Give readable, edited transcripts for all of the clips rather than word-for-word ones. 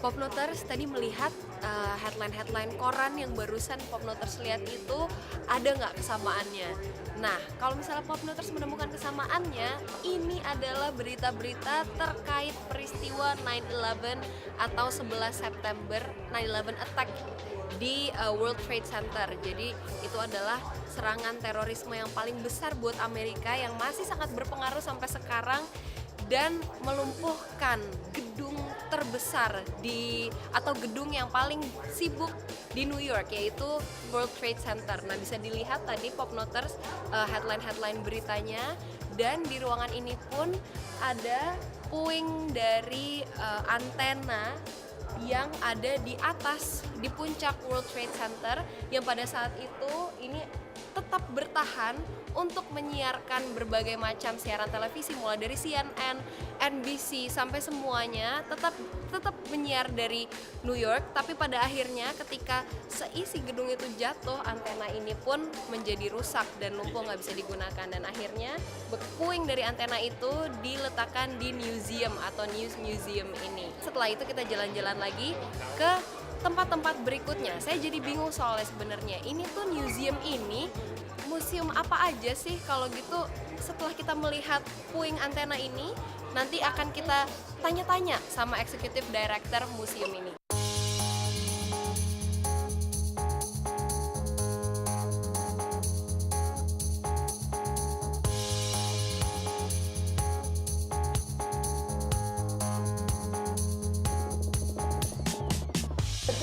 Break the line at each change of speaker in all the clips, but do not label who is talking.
Pop Noters tadi melihat headline-headline koran yang barusan Pop Noters lihat itu ada nggak kesamaannya. Nah, kalau misalnya Pop Noters menemukan kesamaannya, ini adalah berita-berita terkait peristiwa 9/11 atau 11 September 9/11 attack di World Trade Center. Jadi itu adalah serangan terorisme yang paling besar buat Amerika yang masih sangat berpengaruh sampai sekarang dan melumpuhkan gedung terbesar atau gedung yang paling sibuk di New York, yaitu World Trade Center. Nah, bisa dilihat tadi Pop Noters headline-headline beritanya, dan di ruangan ini pun ada puing dari antena yang ada di atas, di puncak World Trade Center, yang pada saat itu ini tetap bertahan untuk menyiarkan berbagai macam siaran televisi, mulai dari CNN, NBC, sampai semuanya tetap menyiar dari New York. Tapi pada akhirnya ketika seisi gedung itu jatuh, antena ini pun menjadi rusak dan lumpuh, nggak bisa digunakan, dan akhirnya puing dari antena itu diletakkan di Newseum atau Newseum ini. Setelah itu kita jalan-jalan lagi ke tempat-tempat berikutnya. Saya jadi bingung soalnya sebenarnya ini tuh Newseum ini museum apa aja sih? Kalau gitu setelah kita melihat puing antena ini, nanti akan kita tanya-tanya sama eksekutif director museum ini.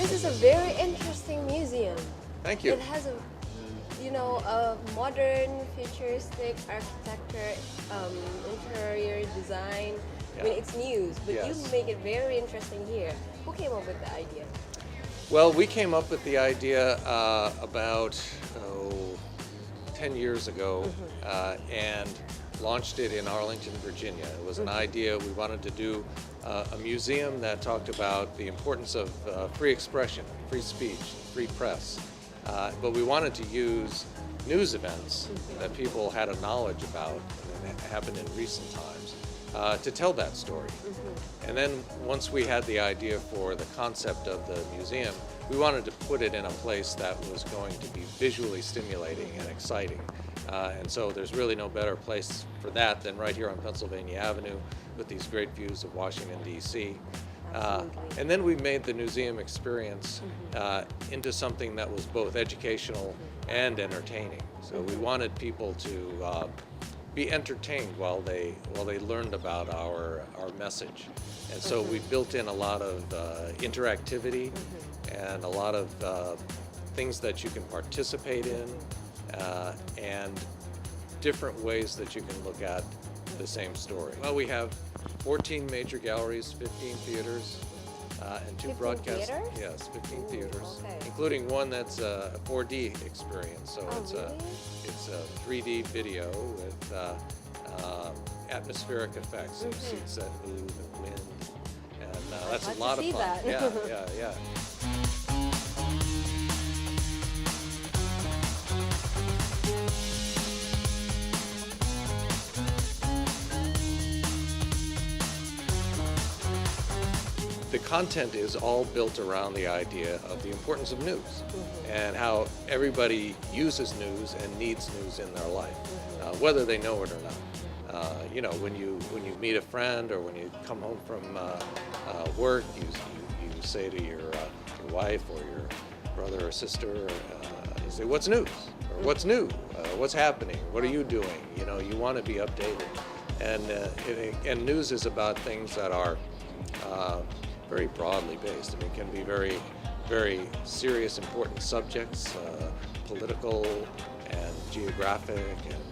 This is a very interesting museum.
Thank you.
It has a modern, futuristic architecture, interior design. I mean, it's new, but
Yes.
you make it very interesting here. Who came up with the idea?
Well, we came up with the idea about 10 years ago and launched it in Arlington, Virginia. It was an idea. We wanted to do a museum that talked about the importance of free expression, free speech, free press. But we wanted to use news events that people had a knowledge about and happened in recent times to tell that story. And then once we had the idea for the concept of the museum, we wanted to put it in a place that was going to be visually stimulating and exciting. And so there's really no better place for that than right here on Pennsylvania Avenue with these great views of Washington, D.C. And then we made the Newseum experience into something that was both educational and entertaining. So we wanted people to be entertained while they learned about our message. And so we built in a lot of interactivity and a lot of things that you can participate in and different ways that you can look at the same story. Well, we have 14 major galleries, 15 theaters, and 2 broadcast.
Theaters?
Yes, 15 theaters,
okay.
including one that's a 4D experience. So
Really?
it's a 3D video with atmospheric effects, and seats that move and wind, and that's
I'd
a
like
lot
to
of
see
fun.
that.
Yeah. The content is all built around the idea of the importance of news and how everybody uses news and needs news in their life, whether they know it or not. When you meet a friend or when you come home from work, you say to your wife or your brother or sister, you say, "What's news?" or "What's new? What's happening? What are you doing?" You want to be updated, and news is about things that are very broadly based. I mean, it can be very, very serious, important subjects, political and geographic, and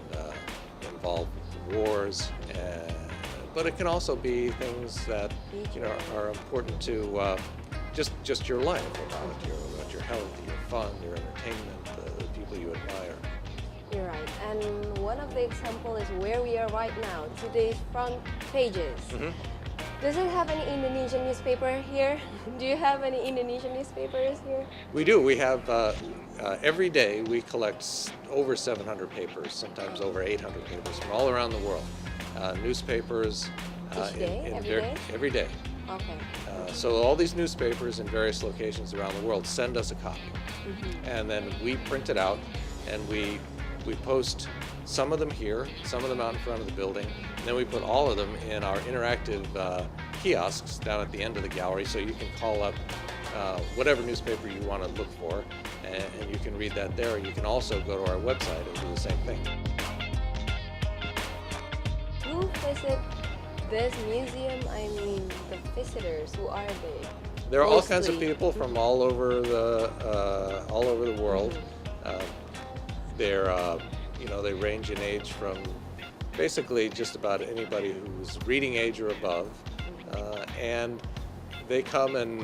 involve wars. But it can also be things that are important to just your life, about your health, your fun, your entertainment, the people you admire.
You're right. And one of the example is where we are right now, today's front pages. Does it have any Indonesian newspaper here? Do you have any Indonesian newspapers here?
We do. We have, every day we collect over 700 papers, sometimes over 800 papers from all around the world. Newspapers.
Each day? Every day?
Every day.
Okay.
So all these newspapers in various locations around the world send us a copy, and then we print it out, and we post some of them here, some of them out in front of the building, and then we put all of them in our interactive kiosks down at the end of the gallery, so you can call up whatever newspaper you want to look for, and you can read that there. You can also go to our website and do the same thing.
Who visit this museum? I mean, the visitors. Who are they?
There are all kinds of
Mostly.
people from all over the world. They're they range in age from basically just about anybody who's reading age or above, and they come and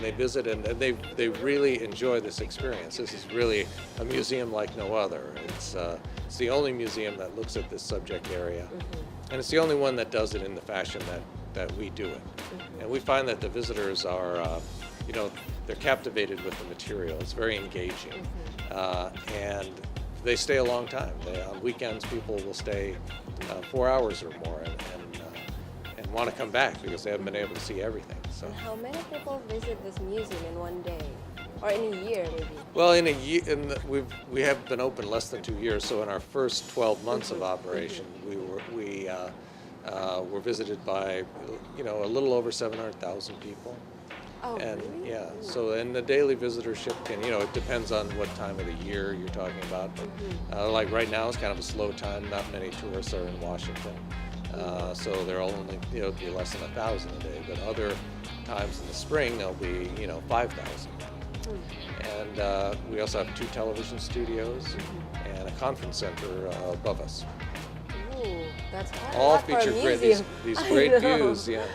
they visit, and they really enjoy this experience. This is really a museum like no other. It's the only museum that looks at this subject area, and it's the only one that does it in the fashion that we do it. And we find that the visitors are, they're captivated with the material. It's very engaging, and they stay a long time. On weekends, people will stay 4 hours or more and want to come back because they haven't been able to see everything. So.
And how many people visit this museum in one day, or in a year, maybe?
Well, in a year, we have been open less than 2 years. So in our first 12 months of operation, we were visited by a little over 700,000 people.
Oh,
And
really?
yeah, so and the daily visitorship can, it depends on what time of the year you're talking about. Like right now, it's kind of a slow time. Not many tourists are in Washington, so there will only be less than 1,000 a day. But other times in the spring, there'll be 5,000. And we also have 2 television studios and a conference center above us.
Ooh, that's quite a
All
lot for a
feature
museum.
these
I
great
know.
views. Yeah.